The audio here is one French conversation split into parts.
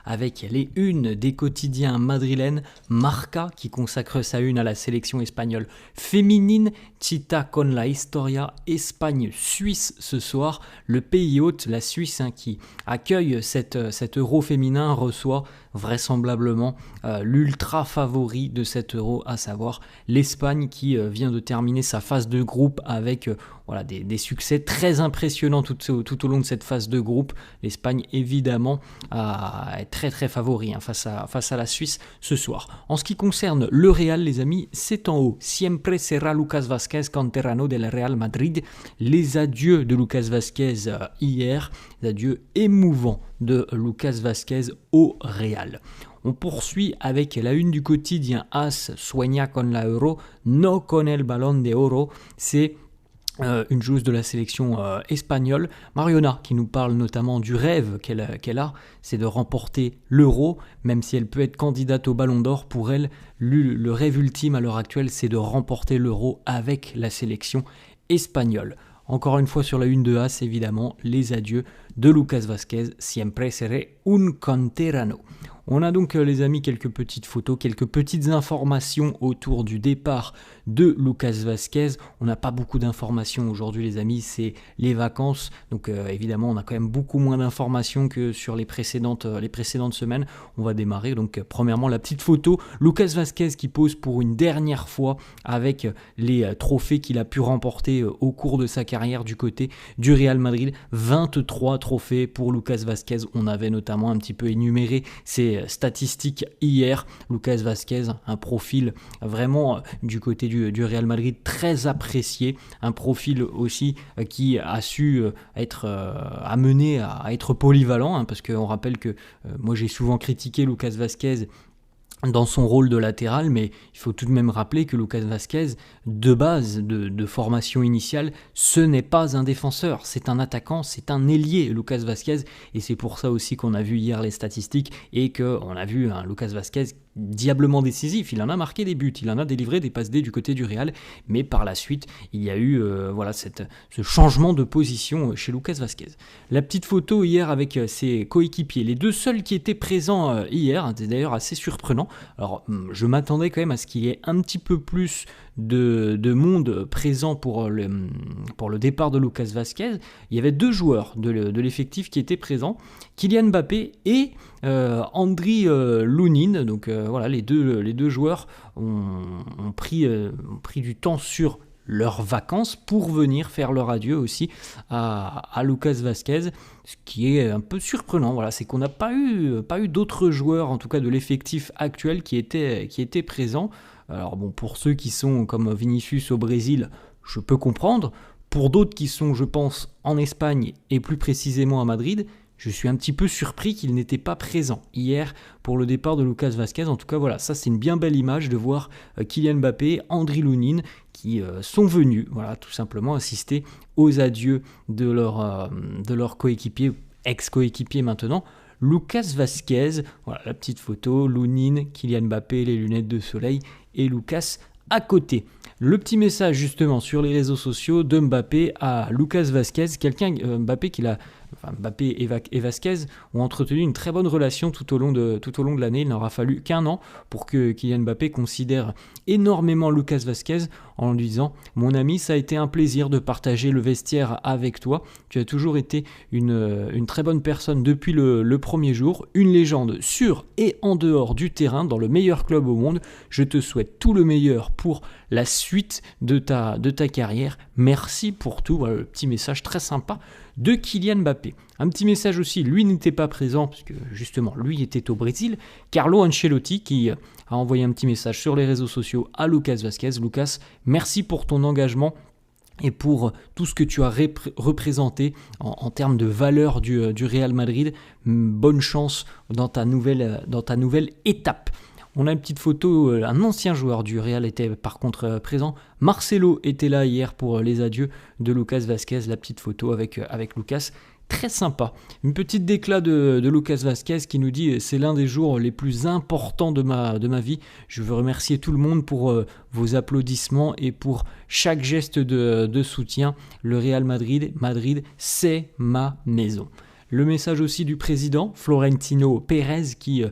avec les unes des quotidiens madrilènes. Marca qui consacre sa une à la sélection espagnole féminine, Cita con la Historia, Espagne-Suisse ce soir. Le pays hôte, la Suisse, qui accueille cet Euro féminin, reçoit vraisemblablement l'ultra favori de cet Euro, à savoir l'Espagne qui vient de terminer sa phase de groupe avec des succès très impressionnants tout au long de cette phase de groupe. L'Espagne évidemment est très très favori face à la Suisse ce soir. En ce qui concerne le Real, les amis, c'est en haut. Siempre será Lucas Vázquez, canterano del Real Madrid. Les adieux de Lucas Vázquez hier, les adieux émouvants de Lucas Vázquez au Real. On poursuit avec la une du quotidien AS, sueña con la Euro, no con el Balón de Oro. C'est une joueuse de la sélection espagnole, Mariona, qui nous parle notamment du rêve qu'elle a, c'est de remporter l'Euro, même si elle peut être candidate au Ballon d'Or. Pour elle, le rêve ultime à l'heure actuelle, c'est de remporter l'Euro avec la sélection espagnole. Encore une fois sur la une de AS, évidemment, les adieux de Lucas Vázquez, siempre seré un canterano. On a donc, les amis, quelques petites photos, quelques petites informations autour du départ de Lucas Vázquez. On n'a pas beaucoup d'informations aujourd'hui, les amis, c'est les vacances. Donc évidemment, on a quand même beaucoup moins d'informations que sur les précédentes semaines. On va démarrer. Donc premièrement, la petite photo, Lucas Vázquez qui pose pour une dernière fois avec les trophées qu'il a pu remporter au cours de sa carrière du côté du Real Madrid. 23 trophées pour Lucas Vázquez. On avait notamment un petit peu énuméré ses statistiques hier. Lucas Vázquez, un profil vraiment du côté du Real Madrid très apprécié, un profil aussi qui a su être amené à être polyvalent, parce qu'on rappelle que moi j'ai souvent critiqué Lucas Vázquez dans son rôle de latéral, mais il faut tout de même rappeler que Lucas Vázquez, de base, de formation initiale, ce n'est pas un défenseur, c'est un attaquant, c'est un ailier, Lucas Vázquez, et c'est pour ça aussi qu'on a vu hier les statistiques, et qu'on a vu Lucas Vázquez diablement décisif. Il en a marqué des buts, il en a délivré des passes D du côté du Real, mais par la suite, il y a eu ce changement de position chez Lucas Vázquez. La petite photo hier avec ses coéquipiers, les deux seuls qui étaient présents hier, c'est d'ailleurs assez surprenant. Alors, je m'attendais quand même à ce qu'il y ait un petit peu plus de monde présent pour le départ de Lucas Vázquez. Il y avait deux joueurs de l'effectif qui étaient présents, Kylian Mbappé et Andriy Lunin. Donc les deux joueurs ont pris du temps sur leurs vacances pour venir faire leur adieu aussi à Lucas Vázquez, ce qui est un peu surprenant. C'est qu'on n'a pas eu d'autres joueurs, en tout cas de l'effectif actuel, qui étaient présents. Alors bon, pour ceux qui sont comme Vinicius au Brésil, je peux comprendre. Pour d'autres qui sont, je pense, en Espagne et plus précisément à Madrid, je suis un petit peu surpris qu'il n'était pas présent hier pour le départ de Lucas Vázquez. En tout cas, ça c'est une bien belle image de voir Kylian Mbappé, Andriy Lunin qui sont venus, tout simplement assister aux adieux de leur coéquipier, ex-coéquipier maintenant, Lucas Vázquez. Voilà la petite photo, Lunin, Kylian Mbappé, les lunettes de soleil et Lucas à côté. Le petit message justement sur les réseaux sociaux de Mbappé à Lucas Vázquez, Mbappé et Vázquez ont entretenu une très bonne relation tout au long de l'année. Il n'aura fallu qu'un an pour que Kylian Mbappé considère énormément Lucas Vázquez en lui disant « Mon ami, ça a été un plaisir de partager le vestiaire avec toi. Tu as toujours été une très bonne personne depuis le premier jour, une légende sur et en dehors du terrain, dans le meilleur club au monde. Je te souhaite tout le meilleur pour la suite de ta carrière. Merci pour tout. » Voilà le petit message très sympa de Kylian Mbappé. Un petit message aussi, lui n'était pas présent, puisque justement, lui était au Brésil. Carlo Ancelotti qui a envoyé un petit message sur les réseaux sociaux à Lucas Vázquez. Lucas, merci pour ton engagement et pour tout ce que tu as représenté en termes de valeur du Real Madrid. Bonne chance dans ta nouvelle étape. On a une petite photo, un ancien joueur du Real était par contre présent. Marcelo était là hier pour les adieux de Lucas Vázquez. La petite photo avec Lucas, très sympa. Une petite déclat de Lucas Vázquez qui nous dit « C'est l'un des jours les plus importants de ma vie. Je veux remercier tout le monde pour vos applaudissements et pour chaque geste de soutien. Le Real Madrid, c'est ma maison. » Le message aussi du président Florentino Pérez qui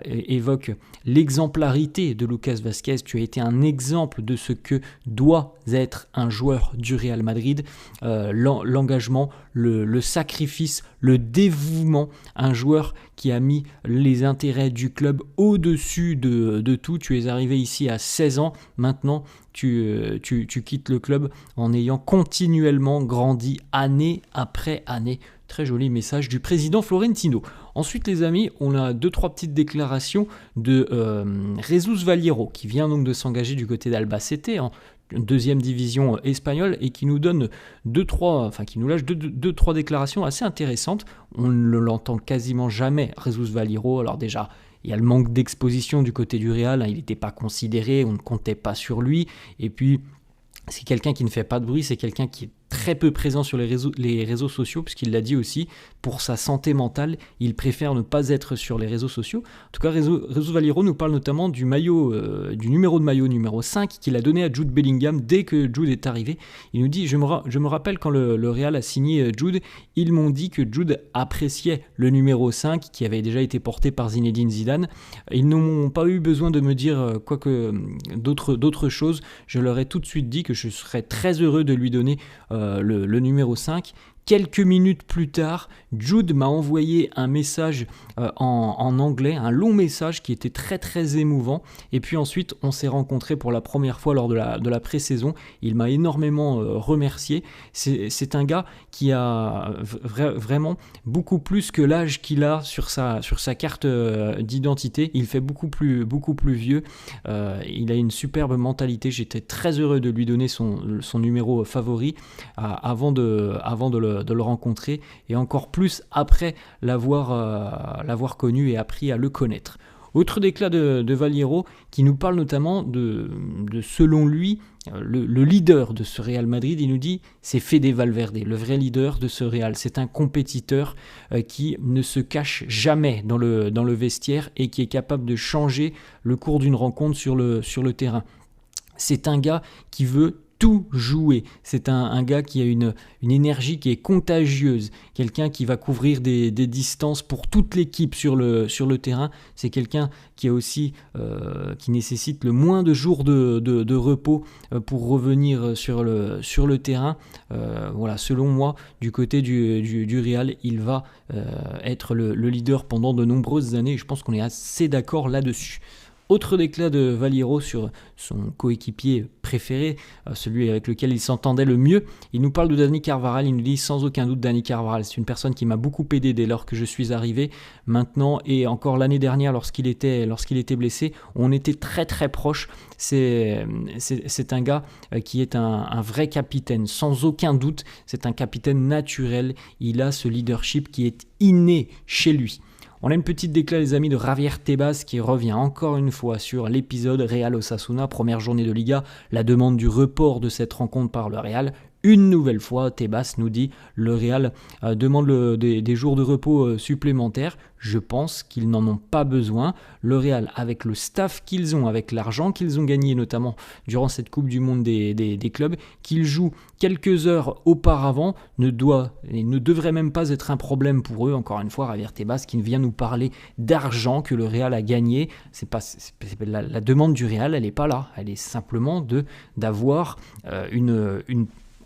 évoque l'exemplarité de Lucas Vázquez. Tu as été un exemple de ce que doit être un joueur du Real Madrid. L'engagement, le sacrifice, le dévouement, un joueur qui a mis les intérêts du club au-dessus de tout. Tu es arrivé ici à 16 ans, maintenant tu quittes le club en ayant continuellement grandi année après année. Très joli message du président Florentino. Ensuite les amis, on a 2-3 petites déclarations de Jesus Valiero qui vient donc de s'engager du côté d'Albacete en deuxième division espagnole et qui nous donne qui nous lâche deux, trois déclarations assez intéressantes. On ne l'entend quasiment jamais, Jesus Valiero. Alors déjà, il y a le manque d'exposition du côté du Real, il n'était pas considéré, on ne comptait pas sur lui. Et puis, c'est quelqu'un qui ne fait pas de bruit, c'est quelqu'un qui est très peu présent sur les réseaux sociaux, puisqu'il l'a dit aussi, pour sa santé mentale, il préfère ne pas être sur les réseaux sociaux. En tout cas, Jesus Valiero nous parle notamment du numéro de maillot numéro 5 qu'il a donné à Jude Bellingham dès que Jude est arrivé. Il nous dit, je me rappelle quand le Real a signé Jude, ils m'ont dit que Jude appréciait le numéro 5 qui avait déjà été porté par Zinedine Zidane. Ils n'ont pas eu besoin de me dire d'autres choses. Je leur ai tout de suite dit que je serais très heureux de lui donner le numéro 5. Quelques minutes plus tard, Jude m'a envoyé un message en anglais, un long message qui était très très émouvant. Et puis ensuite, on s'est rencontrés pour la première fois lors de la pré-saison. Il m'a énormément remercié. C'est un gars qui a vraiment beaucoup plus que l'âge qu'il a sur sa carte d'identité. Il fait beaucoup plus vieux. Il a une superbe mentalité. J'étais très heureux de lui donner son numéro favori avant de le rencontrer, et encore plus après l'avoir connu et appris à le connaître. Autre déclat de Valiero qui nous parle notamment de selon lui, le leader de ce Real Madrid. Il nous dit c'est Fede Valverde, le vrai leader de ce Real. C'est un compétiteur qui ne se cache jamais dans le vestiaire et qui est capable de changer le cours d'une rencontre sur le terrain. C'est un gars qui veut tout jouer. C'est un gars qui a une énergie qui est contagieuse, quelqu'un qui va couvrir des distances pour toute l'équipe sur le terrain. C'est quelqu'un qui a aussi qui nécessite le moins de jours de repos pour revenir sur le terrain. Voilà, selon moi, du côté du Real, il va être le leader pendant de nombreuses années. Je pense qu'on est assez d'accord là-dessus. Autre déclat de Valiero sur son coéquipier préféré, celui avec lequel il s'entendait le mieux. Il nous parle de Dani Carvajal. Il nous dit sans aucun doute Dani Carvajal. C'est une personne qui m'a beaucoup aidé dès lors que je suis arrivé. Maintenant et encore l'année dernière lorsqu'il était blessé, on était très très proches. C'est un gars qui est un vrai capitaine, sans aucun doute. C'est un capitaine naturel. Il a ce leadership qui est inné chez lui. On a une petite déclat, les amis, de Javier Tebas qui revient encore une fois sur l'épisode Real Osasuna, première journée de Liga, la demande du report de cette rencontre par le Real. Une nouvelle fois, Tebas nous dit le Real demande des jours de repos supplémentaires. Je pense qu'ils n'en ont pas besoin. Le Real, avec le staff qu'ils ont, avec l'argent qu'ils ont gagné, notamment durant cette Coupe du Monde des clubs, qu'ils jouent quelques heures auparavant, ne devrait même pas être un problème pour eux. Encore une fois, Javier Tebas qui vient nous parler d'argent que le Real a gagné. La demande du Real, elle n'est pas là. Elle est simplement d'avoir une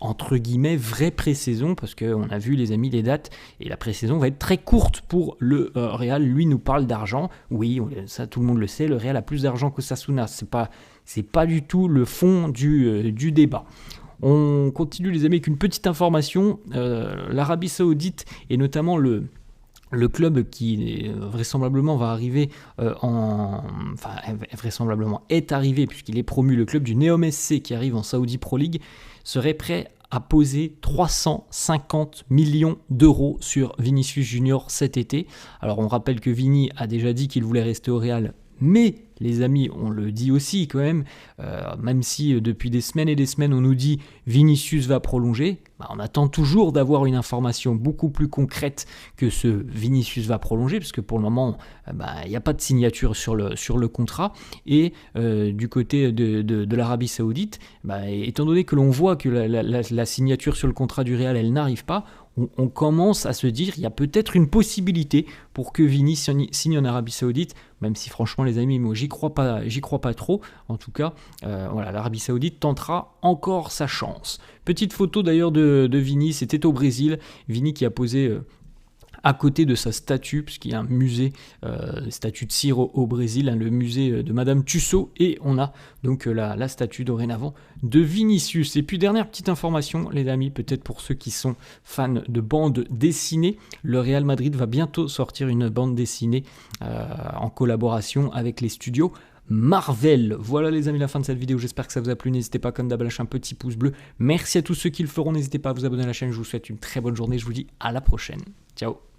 entre guillemets vraie pré-saison, parce qu'on a vu les amis les dates et la pré-saison va être très courte pour le Real. Lui nous parle d'argent, oui ça tout le monde le sait, le Real a plus d'argent qu'Osasuna, c'est pas du tout le fond du débat. On continue les amis avec une petite information, l'Arabie Saoudite et notamment le club qui vraisemblablement va arriver vraisemblablement est arrivé puisqu'il est promu, le club du Neom SC qui arrive en Saudi Pro League, serait prêt à poser 350 millions d'euros sur Vinicius Junior cet été. Alors on rappelle que Vini a déjà dit qu'il voulait rester au Real, mais les amis, on le dit aussi quand même, même si depuis des semaines et des semaines on nous dit Vinicius va prolonger, on attend toujours d'avoir une information beaucoup plus concrète que ce Vinicius va prolonger, parce que pour le moment, il n'y a pas de signature sur le contrat. Et du côté de l'Arabie Saoudite, étant donné que l'on voit que la signature sur le contrat du Real, elle n'arrive pas, on commence à se dire il y a peut-être une possibilité pour que Vini signe en Arabie Saoudite, même si franchement les amis, moi j'y crois pas trop. En tout cas, voilà, l'Arabie Saoudite tentera encore sa chance. Petite photo d'ailleurs de Vini, c'était au Brésil. Vini qui a posé à côté de sa statue, puisqu'il y a un musée, statue de cire au Brésil, hein, le musée de Madame Tussaud, et on a donc la statue dorénavant de Vinicius. Et puis dernière petite information, les amis, peut-être pour ceux qui sont fans de bande dessinée, le Real Madrid va bientôt sortir une bande dessinée en collaboration avec les studios Marvel. Voilà les amis, la fin de cette vidéo, j'espère que ça vous a plu. N'hésitez pas comme d'hab à lâcher un petit pouce bleu. Merci à tous ceux qui le feront, n'hésitez pas à vous abonner à la chaîne, je vous souhaite une très bonne journée, je vous dis à la prochaine. Ciao.